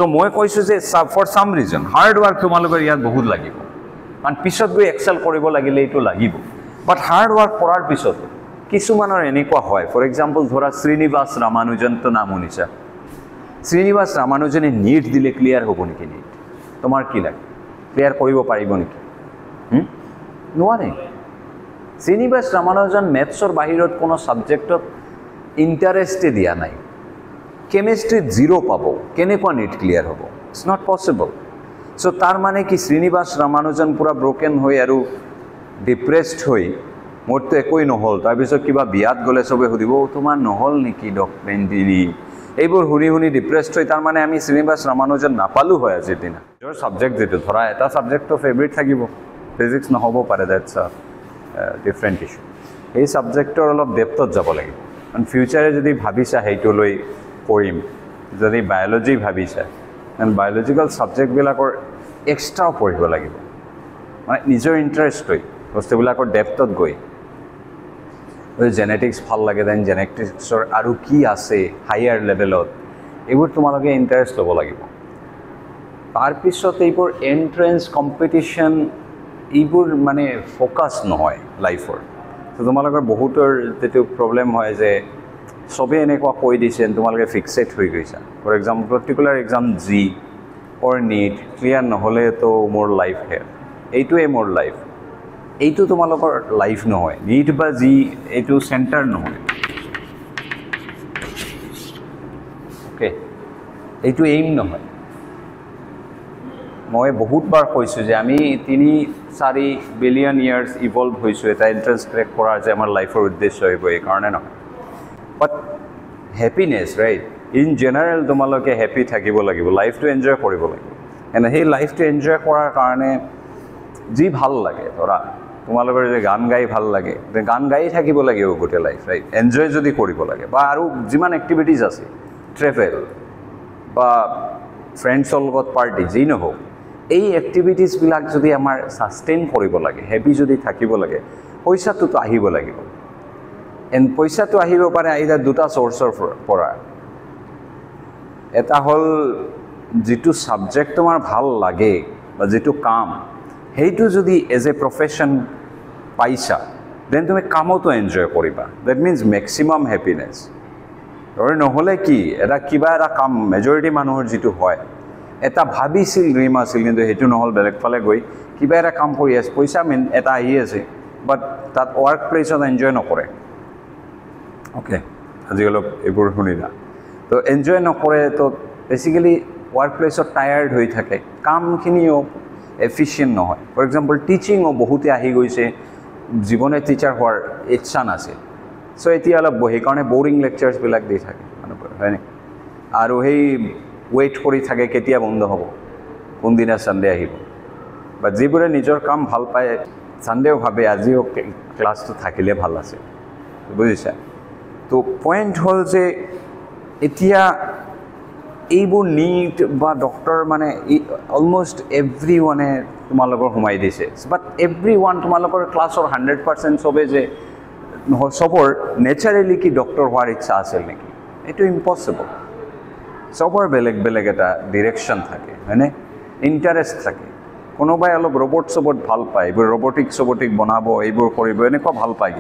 so মই কৈছোঁ যে for some reason hard work তোমালোকৰ ইয়াত বহুত লাগিব কাৰণ পিছত গৈ এক্সেল কৰিব লাগিলে এইটো লাগিব বাট হাৰ্ড ৱাৰ্ক কৰাৰ পিছত কিছুমানৰ এনেকুৱা হয় ফৰ এক্সাম্পল ধৰা শ্ৰীনিবাস ৰামানুজনটো নাম শুনিছা শ্ৰীনিবাস ৰামানুজনে নীট দিলে ক্লিয়াৰ হ'ব নেকি নীট তোমাৰ কি লাগে ক্লিয়াৰ কৰিব পাৰিব নেকি নোৱাৰে শ্ৰীনিবাস ৰামানুজন মেথছৰ বাহিৰত কোনো ছাবজেক্টত ইণ্টাৰেষ্টে দিয়া নাই কেমিষ্ট্ৰিত 0 পাব কেনেকুৱা নীট ক্লিয়াৰ হ'ব ইটছ নট পচিবল সো তাৰ মানে কি শ্ৰীনিবাস ৰামানুজন পুৰা ব্ৰকেন হৈ আৰু ডিপ্ৰেছড হৈ মোৰতো একোই নহ'ল তাৰপিছত কিবা বিয়াত গ'লে চবে সুধিব তোমাৰ নহ'ল নেকি ডকুমেণ্টৰী এইবোৰ শুনি শুনি ডিপ্ৰেছড হৈ তাৰ মানে আমি শ্ৰীনিবাস ৰামানুজন নাপালোঁ হয় আজিৰ দিনা নিজৰ ছাবজেক্ট যিটো ধৰা এটা ছাবজেক্টটো ফেভৰেট থাকিব ফিজিক্স নহ'ব পাৰে ডেটছ আ ডিফাৰেণ্ট ইছ্যু এই ছাবজেক্টৰ অলপ ডেপথত যাব লাগিব কাৰণ ফিউচাৰে যদি ভাবিছা সেইটো লৈ কৰিম যদি বায়'লজি ভাবিছা দেন বায়'লজিকেল ছাবজেক্টবিলাকৰ এক্সট্ৰাও পঢ়িব লাগিব মানে নিজৰ ইণ্টাৰেষ্ট লৈ বস্তুবিলাকৰ ডেপথত গৈ জেনেটিক্স ভাল লাগে দেন জেনেটিক্সৰ আৰু কি আছে হায়াৰ লেভেলত এইবোৰ তোমালোকে ইণ্টাৰেষ্ট ল'ব লাগিব তাৰপিছত এইবোৰ এণ্ট্ৰেঞ্চ কম্পিটিশ্যন এইবোৰ মানে ফ'কাছ নহয় লাইফৰ তো তোমালোকৰ বহুতৰ যিটো প্ৰব্লেম হয় যে চবেই এনেকুৱা কৈ দিছে তোমালোকে ফিক্সেড হৈ গৈছা for example particular exam JEE or NEET clear নহ'লেতো মোৰ লাইফ হেৰ এইটোৱে মোৰ লাইফ এইটো তোমালোকৰ লাইফ নহয় নীট বা জি এইটো চেণ্টাৰ নহয় অ'কে এইটো এইম নহয় মই বহুতবাৰ কৈছোঁ যে আমি 3-4 বিলিয়ন ইয়াৰ্ছ ইভলভ হৈছোঁ এটা এণ্ট্ৰেঞ্চ ক্ৰেক কৰাৰ যে আমাৰ লাইফৰ উদ্দেশ্য হ'ব এইকাৰণে নহয় বাট হেপিনেছ ৰাইট ইন জেনেৰেল তোমালোকে হেপী থাকিব লাগিব লাইফটো এনজয় কৰিব লাগিব এণ্ড সেই লাইফটো এনজয় কৰাৰ কাৰণে যি ভাল লাগে ধৰা তোমালোকৰ যে গান গাই ভাল লাগে গান গাই থাকিব লাগিব গোটেই লাইফ ৰাইট এনজয় যদি কৰিব লাগে বা আৰু যিমান এক্টিভিটিজ আছে ট্ৰেভেল বা ফ্ৰেণ্ডছৰ লগত পাৰ্টি যি নহওক এই এক্টিভিটিজবিলাক যদি আমাৰ ছাষ্টেইন কৰিব লাগে হেপী যদি থাকিব লাগে পইচাটোতো আহিব লাগিব এণ্ড পইচাটো আহিব পাৰে আইদাৰ দুটা চ'ৰ্চৰ পৰা এটা হ'ল যিটো ছাবজেক্ট তোমাৰ ভাল লাগে বা যিটো কাম সেইটো যদি এজ এ প্ৰফেশ্যন পাইছা দেন তুমি কামতো এনজয় কৰিবা ডেট মিনছ মেক্সিমাম হেপিনেছ আৰু নহ'লে কি এটা কিবা এটা কাম মেজৰিটি মানুহৰ যিটো হয় এটা ভাবিছিল ড্ৰিম আছিল কিন্তু সেইটো নহ'ল বেলেগ ফালে গৈ কিবা এটা কাম কৰি আছে পইচা এটা আহি আছে বাট তাত ৱৰ্ক প্লেচত এনজয় নকৰে অ'কে আজি অলপ এইবোৰ শুনিলা তো এনজয় নকৰে তো বেচিকেলি ৱৰ্ক প্লেচত টায়াৰ্ড হৈ থাকে কামখিনিও এফিচিয়েণ্ট নহয় ফৰ এক্সাম্পল টিচিঙো বহুতে আহি গৈছে জীৱনে টিচাৰ হোৱাৰ ইচ্ছা নাছিল চ' এতিয়া অলপ সেইকাৰণে বৰিং লেকচাৰ্ছবিলাক দি থাকে মানুহবোৰে হয়নে আৰু সেই ৱেইট কৰি থাকে কেতিয়া বন্ধ হ'ব কোনদিনা ছানডে আহিব বা যিবোৰে নিজৰ কাম ভাল পায় ছানডেও ভাবে আজিও ক্লাছটো থাকিলে ভাল আছে বুজিছা তো পইণ্ট হ'ল যে এতিয়া এইবোৰ নীট বা ডক্টৰ মানে অলমষ্ট এভৰি ওৱানে তোমালোকৰ সোমাই দিছে বাট এভৰি ওৱান তোমালোকৰ ক্লাছৰ 100% চবে যে চবৰ নেচাৰেলি কি ডক্টৰ হোৱাৰ ইচ্ছা আছিল নেকি এইটো ইম্পচিবল চবৰ বেলেগ বেলেগ এটা ডিৰেকশ্যন থাকে হয়নে ইণ্টাৰেষ্ট থাকে কোনোবাই অলপ ৰবট ভাল পায় এইবোৰ ৰবটিক বনাব এইবোৰ কৰিব এনেকুৱা ভাল পায়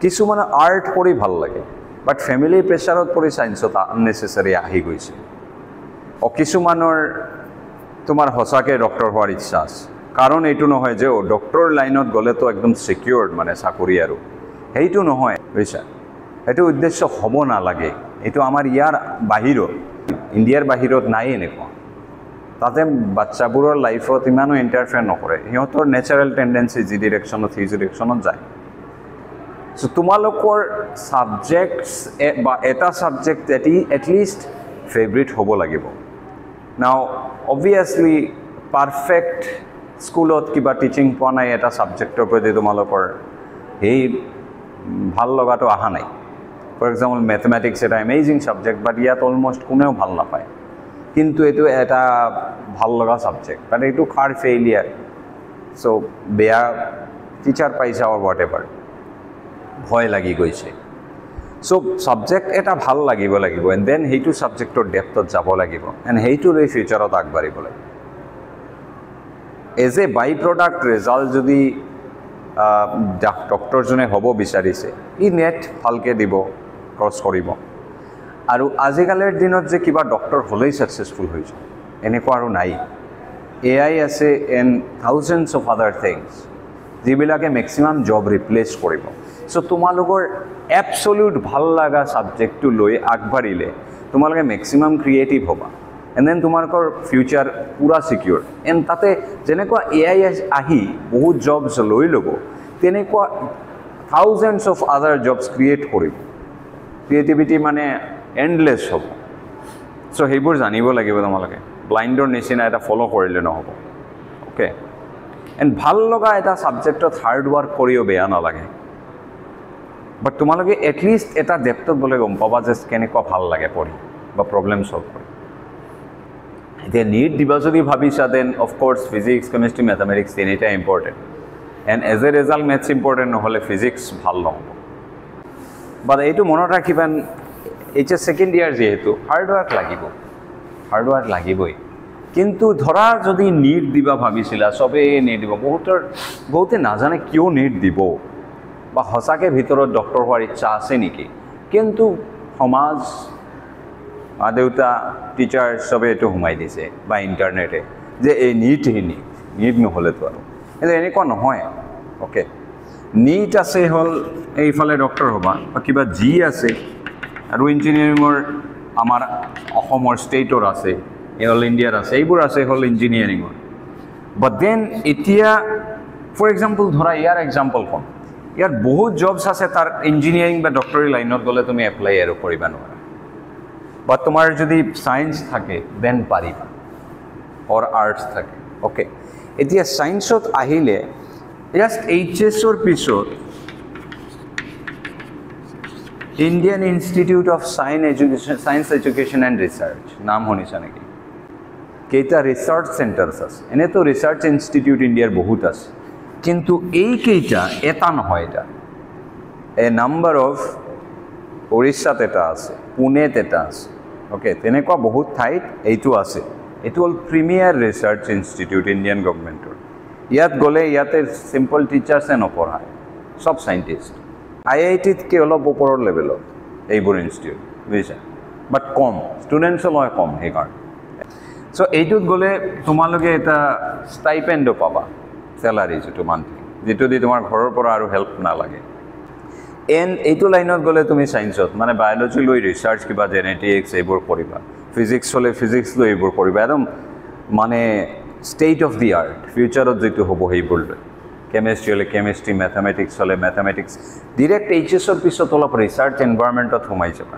কিছুমানে আৰ্ট কৰি ভাল লাগে বাট ফেমিলিৰ প্ৰেছাৰত পৰি ছায়েন্সত আননেচেচাৰী আহি গৈছে কিছুমানৰ তোমাৰ সঁচাকৈ ডক্টৰ হোৱাৰ ইচ্ছা আছে কাৰণ এইটো নহয় যে ডক্টৰ লাইনত গ'লেতো একদম ছিকিউৰ্ড মানে চাকৰি আৰু সেইটো নহয় বুজিছা সেইটো উদ্দেশ্য হ'ব নালাগে এইটো আমাৰ ইয়াৰ বাহিৰত ইণ্ডিয়াৰ বাহিৰত নাই এনেকুৱা তাতে বাচ্চাবোৰৰ লাইফত ইমানো ইণ্টাৰফেয়াৰ নকৰে সিহঁতৰ নেচাৰেল টেণ্ডেঞ্চি যি ডিৰেকশ্যনত সেই ডিৰেকশ্যনত যায় চ' তোমালোকৰ ছাবজেক্টছ বা এটা ছাবজেক্ট এটলিষ্ট ফেভৰেট হ'ব লাগিব নাও অবভিয়াছলি পাৰফেক্ট স্কুলত কিবা টিচিং পোৱা নাই এটা ছাবজেক্টৰ প্ৰতি তোমালোকৰ সেই ভাল লগাটো অহা নাই ফৰ এক্সাম্পল মেথমেটিক্স এটা এমেজিং ছাবজেক্ট বাট ইয়াত অলমষ্ট কোনেও ভাল নাপায় কিন্তু এইটো এটা ভাল লগা ছাবজেক্ট বাট এইটো কাৰ ফেইলিয়াৰ চ' বেয়া টিচাৰ পাইছা অৰ হোৱাট এভাৰ ভয় লাগি গৈছে সো সাবজেক্ট এটা ভাল লাগিব এণ্ড দেন সেইটো সাবজেক্টৰ ডেপথত যাব লাগিব এণ্ড সেইটো লৈ ফিউচাৰত আগবাঢ়িব লাগিব as a by product result যদি ডক্টৰজনে হ'ব বিচাৰিছে ই নেট ভালকৈ দিব ক্ৰছ কৰিব আৰু আজিকালিৰ দিনত যে কিবা ডক্টৰ হ'লেই ছাকচেছফুল হৈ যায় এনেকুৱা আৰু নাই AI আছে এণ্ড থাউজেণ্ডছ অফ আদাৰ থিংছ যিবিলাকে মেক্সিমাম জব ৰিপ্লেচ কৰিব সো তোমালোকৰ এবছলিউট ভাল লগা সাবজেক্টটো লৈ আগবাঢ়িলে তোমালোকে মেক্সিমাম ক্ৰিয়েটিভ হ'বা এণ্ড দেন তোমালোকৰ ফিউচাৰ পুৰা সিকিউৰ এণ্ড তাতে যেনেকুৱা AI আহি বহুত জবছ লৈ ল'ব তেনেকুৱা থাউজেণ্ডছ অফ আদাৰ জবছ ক্ৰিয়েট কৰিব ক্ৰিয়েটিভিটি মানে এণ্ডলেছ হ'ব সো সেইবোৰ জানিব লাগিব তোমালোকে ব্লাইণ্ডৰ নিচিনা এটা ফ'ল' কৰিলে নহ'ব অ'কে এণ্ড ভাল লগা এটা ছাবজেক্টত হাৰ্ড ৱৰ্ক কৰিও বেয়া নালাগে বাট তোমালোকে এটলিষ্ট এটা ডেপথত বোলে গম পাবা যে কেনেকুৱা ভাল লাগে পঢ়ি বা প্ৰব্লেম ছল্ভ কৰি এতিয়া নীট দিবা যদি ভাবিছা then of course physics chemistry mathematics তিনিটা important and as a result maths important নহ'লে ফিজিক্স ভাল নহ'ব বাট এইটো মনত ৰাখিবা HS ছেকেণ্ড ইয়াৰ যিহেতু হাৰ্ড ৱৰ্ক লাগিবই কিন্তু ধৰা যদি নীট দিবা ভাবিছিলা চবেই নীট দিব বহুতে নাজানে কিয় নীট দিব বা সঁচাকৈ ভিতৰত ডক্টৰ হোৱাৰ ইচ্ছা আছে নেকি কিন্তু সমাজ মা দেউতা টিচাৰ চবে এইটো সোমাই দিছে বা ইণ্টাৰনেটে যে এই নীট নহ'লেতো আৰু কিন্তু এনেকুৱা নহয় অ'কে নীট আছে হ'ল এইফালে ডক্টৰ হ'বা বা কিবা জি আছে আৰু ইঞ্জিনিয়াৰিঙৰ আমাৰ অসমৰ ষ্টেটৰ আছে অল ইণ্ডিয়াৰ আছে এইবোৰ আছে হ'ল ইঞ্জিনিয়াৰিঙৰ বাট দেন এতিয়া ফৰ এক্সাম্পল ধৰা ইয়াৰ এক্সাম্পল ক'ম ইয়াত বহুত জবছ আছে তাৰ ইঞ্জিনিয়াৰিং বা ডক্টৰী লাইনত গ'লে তুমি এপ্লাই আৰু কৰিব নোৱাৰা বা তোমাৰ যদি ছায়েন্স থাকে দেন পাৰিবা অৰ আৰ্টছ থাকে অ'কে এতিয়া ছায়েন্সত আহিলে জাষ্ট HSৰ পিছত Indian institute of science education and research নাম শুনিছা নেকি কেইটা ৰিচাৰ্চ চেণ্টাৰ্ছ আছে এনেতো ৰিচাৰ্চ ইনষ্টিটিউট ইণ্ডিয়াৰ বহুত আছে কিন্তু এইকেইটা এটা নহয় এটা এ নাম্বাৰ অফ উৰিষ্যাত এটা আছে পুনেত এটা আছে অ'কে তেনেকুৱা বহুত ঠাইত এইটো আছে এইটো হ'ল প্ৰিমিয়াৰ ৰিচাৰ্চ ইনষ্টিটিউট ইণ্ডিয়ান গভৰ্ণমেণ্টৰ ইয়াত গ'লে ইয়াতে চিম্পল টিচাৰ্ছে নপঢ়ায় চব চাইণ্টিষ্ট IITতকৈ অলপ ওপৰৰ লেভেলত এইবোৰ ইনষ্টিটিউট বুজিছা বাট কম ষ্টুডেণ্টছো লয় কম সেইকাৰণে চ' এইটোত গ'লে তোমালোকে এটা ষ্টাইপেণ্ডো পাবা চেলাৰী যিটো মান্থলি যিটো দি তোমাৰ ঘৰৰ পৰা আৰু হেল্প নালাগে এণ্ড এইটো লাইনত গ'লে তুমি ছায়েন্সত মানে বায়'লজি লৈ ৰিচাৰ্চ কিবা জেনেটিক্স এইবোৰ কৰিবা ফিজিক্স হ'লে ফিজিক্স লৈ এইবোৰ কৰিবা একদম মানে ষ্টেট অফ দি আৰ্ট ফিউচাৰত যিটো হ'ব সেইবোৰ লৈ কেমেষ্ট্ৰি হ'লে কেমেষ্ট্ৰি মেথামেটিক্স হ'লে মেথামেটিক্স ডিৰেক্ট HSৰ পিছত অলপ ৰিচাৰ্চ এনভাইৰমেণ্টত সোমাই যাবা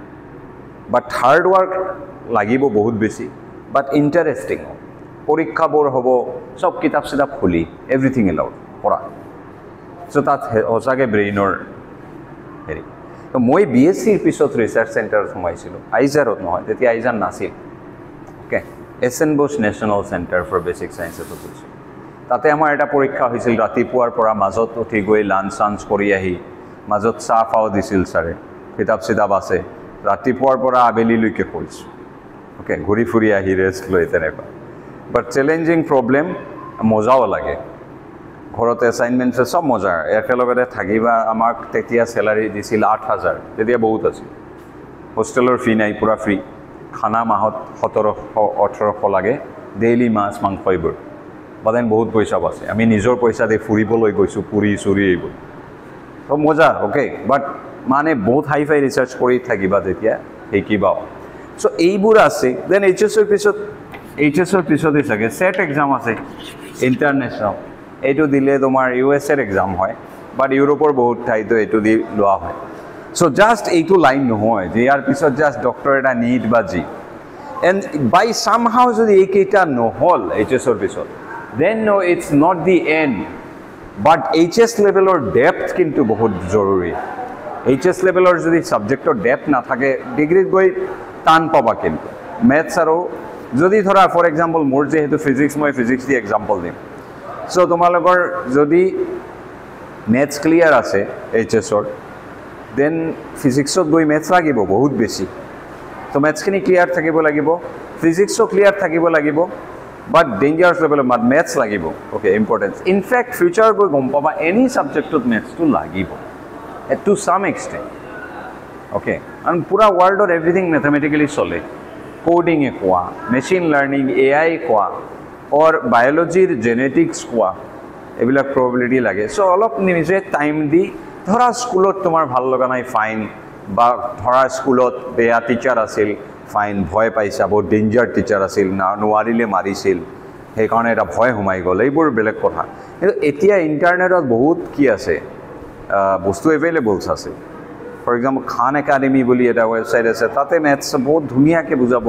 বাট হাৰ্ড ৱৰ্ক লাগিব বহুত বেছি বাট ইণ্টাৰেষ্টিং হ'ব পৰীক্ষাবোৰ হ'ব চব কিতাপ চিতাপ খুলি এভৰিথিং এলাউড পঢ়া চ' তাত সঁচাকৈ ব্ৰেইনৰ হেৰি তো মই BSCৰ পিছত ৰিচাৰ্চ চেণ্টাৰত সোমাইছিলোঁ আইজাৰত নহয় তেতিয়া আইজাৰ নাছিল okay SN Bose national centre for basic ছায়েন্সেছত গৈছিলোঁ তাতে আমাৰ এটা পৰীক্ষা হৈছিল ৰাতিপুৱাৰ পৰা মাজত উঠি গৈ লাঞ্চ চাঞ্চ কৰি আহি মাজত চাহ ফাও দিছিল ছাৰে কিতাপ চিতাপ আছে ৰাতিপুৱাৰ পৰা আবেলিলৈকে কৰিছোঁ অ'কে ঘূৰি ফুৰি আহি ৰেষ্ট লৈ তেনেকুৱা বাট চেলেঞ্জিং প্ৰব্লেম মজাও লাগে ঘৰত এছাইনমেণ্টছ চব মজা একেলগতে থাকিবা আমাক তেতিয়া চেলাৰী দিছিল 8,000 তেতিয়া বহুত আছিল হোষ্টেলৰ ফি নাই পূৰা ফ্ৰী খানা মাহত 1700-1800 লাগে ডেইলি মাছ মাংস এইবোৰ বাদেন বহুত পইচা বাছে আমি নিজৰ পইচা দি ফুৰিবলৈ গৈছোঁ পুৰি চুৰি এইবোৰ তো মজা অ'কে বাট মানে বহুত হাই ফাই ৰিচাৰ্চ কৰি থাকিবা তেতিয়া শিকিবাও চ' এইবোৰ আছে দেন HSৰ পিছতে চাগে চেট এক্সাম আছে ইণ্টাৰনেশ্যনেল এইটো দিলে তোমাৰ USAৰ এক্সাম হয় বাট ইউৰোপৰ বহুত ঠাইতো এইটো দি লোৱা হয় চ' জাষ্ট এইটো লাইন নহয় যে ইয়াৰ পিছত জাষ্ট ডক্টৰ এটা নীট বা জি এণ্ড বাই চামহাও যদি এইকেইটা নহ'ল HSৰ পিছত then no it's not the end but HS লেভেলৰ ডেপথ কিন্তু বহুত জৰুৰী HS লেভেলৰ যদি ছাবজেক্টৰ ডেপথ নাথাকে ডিগ্ৰীত গৈ টান পাবা কিন্তু মেথছ আৰু যদি ধৰা ফৰ এক্সাম্পল মোৰ যিহেতু ফিজিক্স মই ফিজিক্স দি এক্সাম্পল দিম চ' তোমালোকৰ যদি মেথছ ক্লিয়াৰ আছে HSৰ দেন ফিজিক্সত গৈ মেথছ লাগিব বহুত বেছি তো মেথছখিনি ক্লিয়াৰ থাকিব লাগিব ফিজিক্সো ক্লিয়াৰ থাকিব লাগিব বাট ডেঞ্জাৰাছ লেভেলৰ মেথছ লাগিব অ'কে ইম্পৰ্টেঞ্চ ইনফেক্ট ফিউচাৰ গৈ গম পাবা এনি ছাবজেক্টত মেথছটো লাগিব টু ছাম এক্সটেণ্ট অ'কে কাৰণ পূৰা ৱৰ্ল্ডত এভৰিথিং মেথমেটিকেলি চলে কোডিঙে কোৱা মেচিন লাৰ্ণিং AI কোৱা অৰ বায়'লজিৰ জেনেটিক্স কোৱা এইবিলাক প্ৰবেবিলিটি লাগে চ' অলপ নিজে টাইম দি ধৰা স্কুলত তোমাৰ ভাল লগা নাই ফাইন বা ধৰা স্কুলত বেয়া টিচাৰ আছিল ফাইন ভয় পাইছা বহুত ডেঞ্জাৰ টিচাৰ আছিল নোৱাৰিলে মাৰিছিল সেইকাৰণে এটা ভয় সোমাই গ'ল এইবোৰ বেলেগ কথা কিন্তু এতিয়া ইণ্টাৰনেটত বহুত কি আছে বস্তু এভেইলেবলছ আছে ফৰ এক্সাম্পল খান একাডেমি বুলি এটা ৱেবছাইট আছে তাতে মেথছ বহুত ধুনীয়াকৈ বুজাব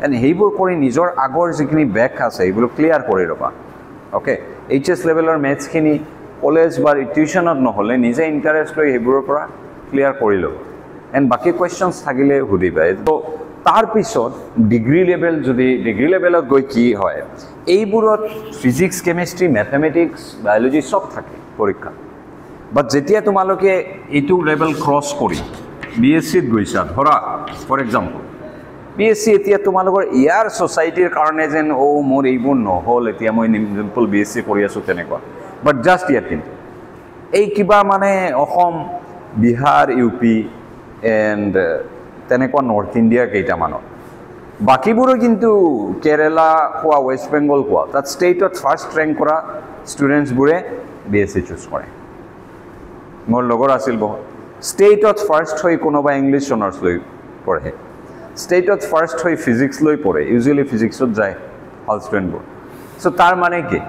এণ্ড সেইবোৰ কৰি নিজৰ আগৰ যিখিনি বেক আছে সেইবোৰ ক্লিয়াৰ কৰি ৰ'বা অ'কে HS লেভেলৰ মেথছখিনি কলেজ বা টিউশ্যনত নহ'লে নিজে ইণ্টাৰেষ্ট লৈ সেইবোৰৰ পৰা ক্লিয়াৰ কৰি ল'ব এণ্ড বাকী কুৱেশ্যনছ থাকিলে সুধিবা তো তাৰপিছত ডিগ্ৰী লেভেলত গৈ কি হয় এইবোৰত ফিজিক্স কেমেষ্ট্ৰি মেথমেটিক্স বায়'লজি চব থাকে পৰীক্ষা বাট যেতিয়া তোমালোকে এইটো লেভেল ক্ৰছ কৰি BSCত গৈছা ধৰা ফৰ এক্সাম্পল BSc এতিয়া তোমালোকৰ ইয়াৰ ছ'চাইটিৰ কাৰণে যেন মোৰ এইবোৰ নহ'ল এতিয়া মই চিম্পল BSc কৰি আছোঁ তেনেকুৱা বাট জাষ্ট ইয়াত কিন্তু এই কিবা মানে অসম বিহাৰ UP এণ্ড তেনেকুৱা নৰ্থ ইণ্ডিয়া কেইটামানত বাকীবোৰো কিন্তু কেৰেলা কোৱা ৱেষ্ট বেংগল কোৱা তাত ষ্টেটত ফাৰ্ষ্ট ৰেংক কৰা ষ্টুডেণ্টছবোৰে BSc চুজ কৰে মোৰ লগৰ আছিল বহুত ষ্টেটত ফাৰ্ষ্ট হৈ কোনোবা ইংলিছ অনাৰ্ছ লৈ পঢ়ে ষ্টেটত ফাৰ্ষ্ট হৈ ফিজিক্স লৈ পঢ়ে ইউজুৱেলি ফিজিক্সত যায় ভাল ষ্টুডেণ্টবোৰ চ' তাৰ মানে কি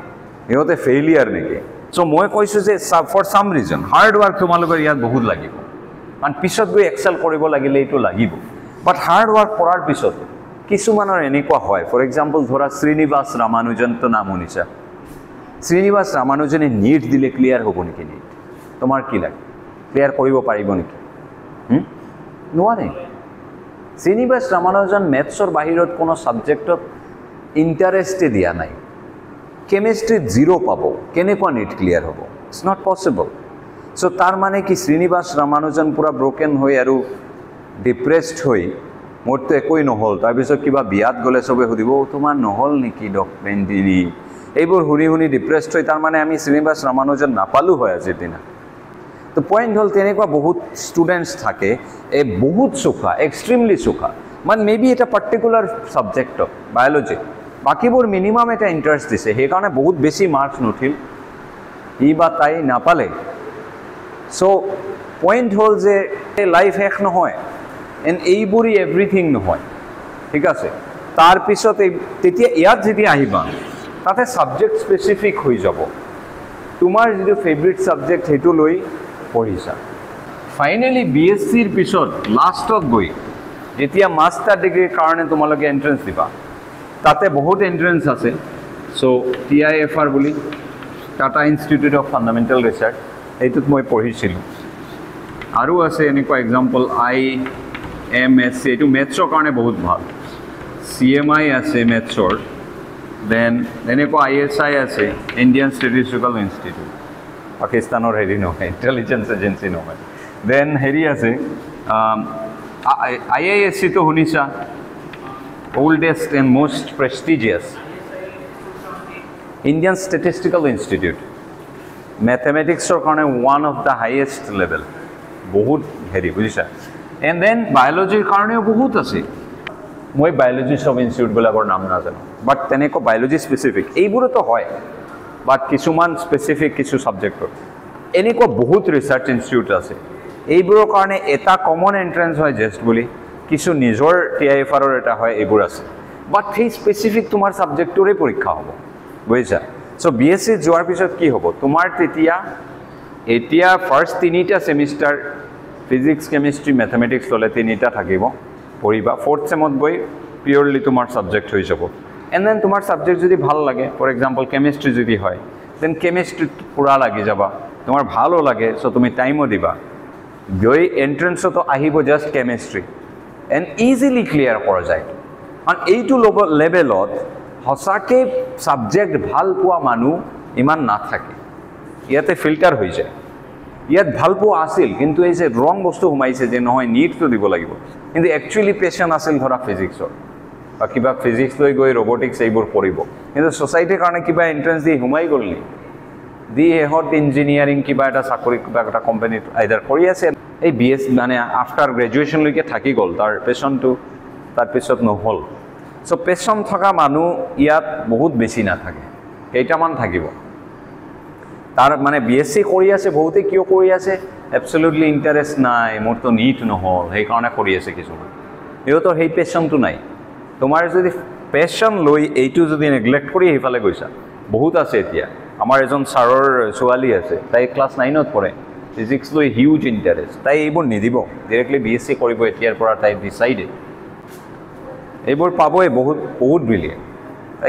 সিহঁতে ফেইলিয়াৰ নেকি চ' মই কৈছোঁ যে for some reason hard work তোমালোকৰ ইয়াত বহুত লাগিব কাৰণ পিছত গৈ এক্সেল কৰিব লাগিলে এইটো লাগিব বাট হাৰ্ড ৱৰ্ক কৰাৰ পিছত কিছুমানৰ এনেকুৱা হয় ফৰ এক্সাম্পল ধৰা শ্ৰীনিবাস ৰামানুজনটো নাম শুনিছা শ্ৰীনিবাস ৰামানুজনে নীট দিলে ক্লিয়াৰ হ'ব নেকি নীট তোমাৰ কি লাগে ক্লিয়াৰ কৰিব পাৰিব নেকি নোৱাৰে শ্ৰীনিবাস ৰামানুজন মেথছৰ বাহিৰত কোনো ছাবজেক্টত ইণ্টাৰেষ্টে দিয়া নাই কেমেষ্ট্ৰিত 0 পাব কেনেকুৱা নীট ক্লিয়াৰ হ'ব ইটছ নট পচিবল চ' তাৰ মানে কি শ্ৰীনিবাস ৰামানুজন পূৰা ব্ৰকেন হৈ আৰু ডিপ্ৰেছড হৈ মোৰতো একোৱেই নহ'ল তাৰপিছত কিবা বিয়াত গ'লে চবে সুধিব তোমাৰ নহ'ল নেকি ডকুমেণ্ট এইবোৰ শুনি ডিপ্ৰেছড হৈ তাৰমানে আমি শ্ৰীনিবাস ৰামানুজন নাপালোঁ হয় আজিৰ দিনা তো পইণ্ট হ'ল তেনেকুৱা বহুত ষ্টুডেণ্টছ থাকে এই বহুত চোকা এক্সট্ৰিমলি চোকা মানে মেবি এটা পাৰ্টিকুলাৰ ছাবজেক্টত বায়'লজি বাকীবোৰ মিনিমাম এটা ইণ্টাৰেষ্ট দিছে সেইকাৰণে বহুত বেছি মাৰ্কছ নুঠিল ই বা তাই নাপালে চ' পইণ্ট হ'ল যে লাইফ শেষ নহয় এণ্ড এইবোৰেই এভৰিথিং নহয় ঠিক আছে তাৰপিছত তেতিয়া ইয়াত যেতিয়া আহিবা তাতে ছাবজেক্ট স্পেচিফিক হৈ যাব তোমাৰ যিটো ফেভৰেট ছাবজেক্ট সেইটো লৈ পঢ়িছা ফাইনেলি BScৰ পিছত লাষ্টত গৈ যেতিয়া মাষ্টাৰ ডিগ্ৰীৰ কাৰণে তোমালোকে এণ্ট্ৰেঞ্চ দিবা তাতে বহুত এণ্ট্ৰেঞ্চ আছে চ' TIFR বুলি Tata institute of fundamental research এইটোত মই পঢ়িছিলোঁ আৰু আছে এনেকুৱা এক্সাম্পল IMSc এইটো মেথছৰ কাৰণে বহুত ভাল CMI আছে মেথছৰ দেন এনেকুৱা ISI আছে ইণ্ডিয়ান ষ্টেটিষ্টিকেল ইনষ্টিটিউট পাকিস্তানৰ হেৰি নহয় ইণ্টেলিজেঞ্চ এজেঞ্চি নহয় দেন হেৰি আছে IISc তো শুনিছা oldest and most prestigious Indian Statistical Institute mathematics-or karone one of the highest level bahut heri bujisa and then biology karone bahut ase moi biology sob institute bolagor naam na jano but teneko biology specific eiburo to hoy but kisuman specific kisu subject eneko bahut research institute ase এইবোৰৰ কাৰণে এটা common entrance হয় Zest বুলি কিছু নিজৰ TIFR এটা হয় এইবোৰ আছে বাট সেই স্পেচিফিক তোমাৰ সাবজেক্টৰে পৰীক্ষা হ'ব বুজিছা সো BSc যোৱাৰ পিছত কি হ'ব তোমাৰ এতিয়া ফাৰ্স্ট তিনিটা সেমিস্টাৰ ফিজিক্স কেমিষ্ট্ৰি ম্যাথমেটিক্স ললে তিনিটা থাকিব পঢ়িবা ফোৰ্থ সেমত গৈ পিওৰলি তোমাৰ সাবজেক্ট হৈ যাব এণ্ড দেন তোমাৰ সাবজেক্ট যদি ভাল লাগে ফৰ এক্সাম্পল কেমিষ্ট্ৰি যদি হয় দেন কেমিষ্ট্ৰি পুৰা লাগি যাবা তোমাৰ ভালো লাগে সো তুমি টাইমও দিবা গৈ এন্ট্ৰেন্সতো আহিব just chemistry and easily clear কৰা যায় আৰু এইটো লেভেলত হসাকে সাবজেক্ট ভাল পোৱা মানুহ ইমান নাথাকে ইয়াতে ফিল্টাৰ হৈ যায় ইয়াত ভাল পোৱা আছিল কিন্তু এই যে ৰং বস্তু সোমাইছে যে নহয় নীটটো দিব লাগিব কিন্তু একচুৱেলি পেশ্যন আছিল ধৰা ফিজিক্সৰ বা কিবা ফিজিক্স লৈ গৈ ৰবটিক্স এইবোৰ কৰিব কিন্তু ছ'চাইটিৰ কাৰণে কিবা এণ্ট্ৰেঞ্চ দি সোমাই গ'ল নি দি এহঁত ইঞ্জিনিয়াৰিং কিবা এটা চাকৰি কিবা এটা কোম্পানীত আইদাৰ কৰি আছে এই BS মানে আফটাৰ গ্ৰেজুৱেশ্যনলৈকে থাকি গ'ল তাৰ পেশ্যনটো তাৰপিছত নহ'ল চ' পেশ্যন থকা মানুহ ইয়াত বহুত বেছি নাথাকে কেইটামান থাকিব তাৰ মানে BSc কৰি আছে বহুতে কিয় কৰি আছে এবছলিউটলি ইণ্টাৰেষ্ট নাই মোৰতো নীট নহ'ল সেইকাৰণে কৰি আছে কিছুমান সিহঁতৰ সেই পেশ্যনটো নাই তোমাৰ যদি পেশ্যন লৈ এইটো যদি নেগলেক্ট কৰি সেইফালে গৈছা বহুত আছে এতিয়া আমাৰ এজন ছাৰৰ ছোৱালী আছে তাই ক্লাছ 9ত পঢ়ে ফিজিক্স লৈ হিউজ ইণ্টাৰেষ্ট তাই এইবোৰ নিদিব ডিৰেক্টলি BSc কৰিব এতিয়াৰ পৰা তাই ডিচাইডেড এইবোৰ পাবই বহুত বহুত ব্ৰিলিয়েণ্ট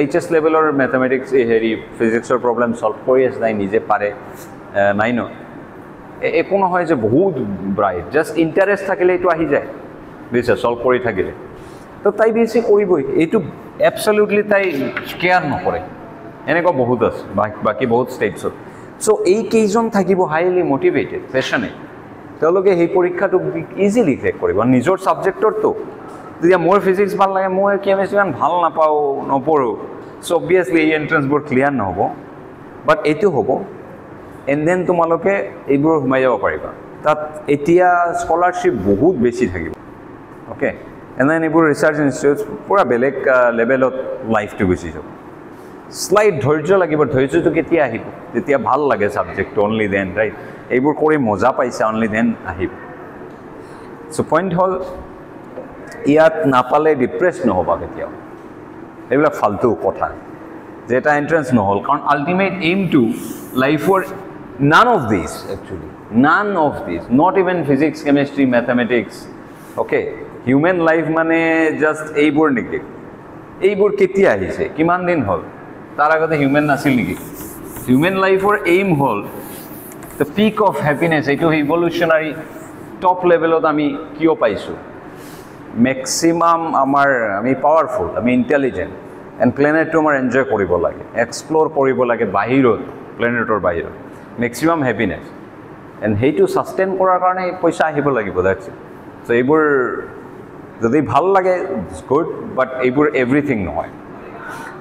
HS লেভেলৰ মেথমেটিক্স হেৰি ফিজিক্সৰ প্ৰব্লেম সলভ কৰি আছে তাই নিজে পাৰে 9ত একো নহয় যে বহুত ব্ৰাইট জাষ্ট ইণ্টাৰেষ্ট থাকিলে এইটো আহি যায় বুজিছা সলভ কৰি থাকিলে তো তাই BSc কৰিবই এইটো এবছলিউটলি তাই কেয়াৰ নকৰে এনেকুৱা বহুত আছে বাকী বহুত ষ্টেটছত চ' এই কেইজন থাকিব হাইলি মটিভেটেড পেশ্যনেট তেওঁলোকে সেই পৰীক্ষাটো ইজিলি ক্ৰেক কৰিব নিজৰ ছাবজেক্টৰতো যেতিয়া মোৰ ফিজিক্স ভাল লাগে মই কেমেষ্ট্ৰি ইমান ভাল নাপাওঁ নপঢ়োঁ চ' অবভিয়াছলি এই এণ্ট্ৰেঞ্চবোৰ ক্লিয়াৰ নহ'ব বাট এইটো হ'ব এণ্ড দেন তোমালোকে এইবোৰ সোমাই যাব পাৰিবা তাত এতিয়া স্কলাৰশ্বিপ বহুত বেছি থাকিব অ'কে এণ্ড দেন এইবোৰ ৰিচাৰ্চ ইনষ্টিটিউট পূৰা বেলেগ লেভেলত লাইফটো গুচি যাব স্লাইট ধৈৰ্য লাগিব ধৈৰ্যটো কেতিয়া আহিব যেতিয়া ভাল লাগে ছাবজেক্টটো অনলি দেন ৰাইট এইবোৰ কৰি মজা পাইছা অনলি দেন আহিব চ' পইণ্ট হ'ল ইয়াত নাপালে ডিপ্ৰেছ নহ'বা কেতিয়াও এইবিলাক ফাল্টু কথা যে এটা এণ্ট্ৰেঞ্চ নহ'ল কাৰণ আল্টিমেট এইমটো লাইফৰ none of this actually none of this not even physics chemistry mathematics okay human life মানে জাষ্ট এইবোৰ নেকি এইবোৰ কেতিয়া আহিছে কিমান দিন হ'ল তাৰ আগতে হিউমেন নাছিল নেকি হিউমেন লাইফৰ এইম হ'ল দ্য পিক অফ হেপিনেছ এইটো ইভলিউশ্যনাৰী টপ লেভেলত আমি কিয় পাইছোঁ মেক্সিমাম আমি পাৱাৰফুল আমি ইণ্টেলিজেণ্ট এণ্ড প্লেনেটটো আমাৰ এনজয় কৰিব লাগে এক্সপ্ল'ৰ কৰিব লাগে বাহিৰত প্লেনেটৰ বাহিৰত মেক্সিমাম হেপিনেছ এণ্ড সেইটো ছাষ্টেইন কৰাৰ কাৰণে পইচা আহিব লাগিব দেটছ ইট চ' এইবোৰ যদি ভাল লাগে গুড বাট এইবোৰ এভৰিথিং নহয়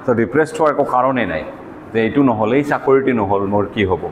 চ' ডিপ্ৰেছড হোৱাৰ একো কাৰণেই নাই যে এইটো নহ'ল এই চাকৰিটো নহ'ল মোৰ কি হ'ব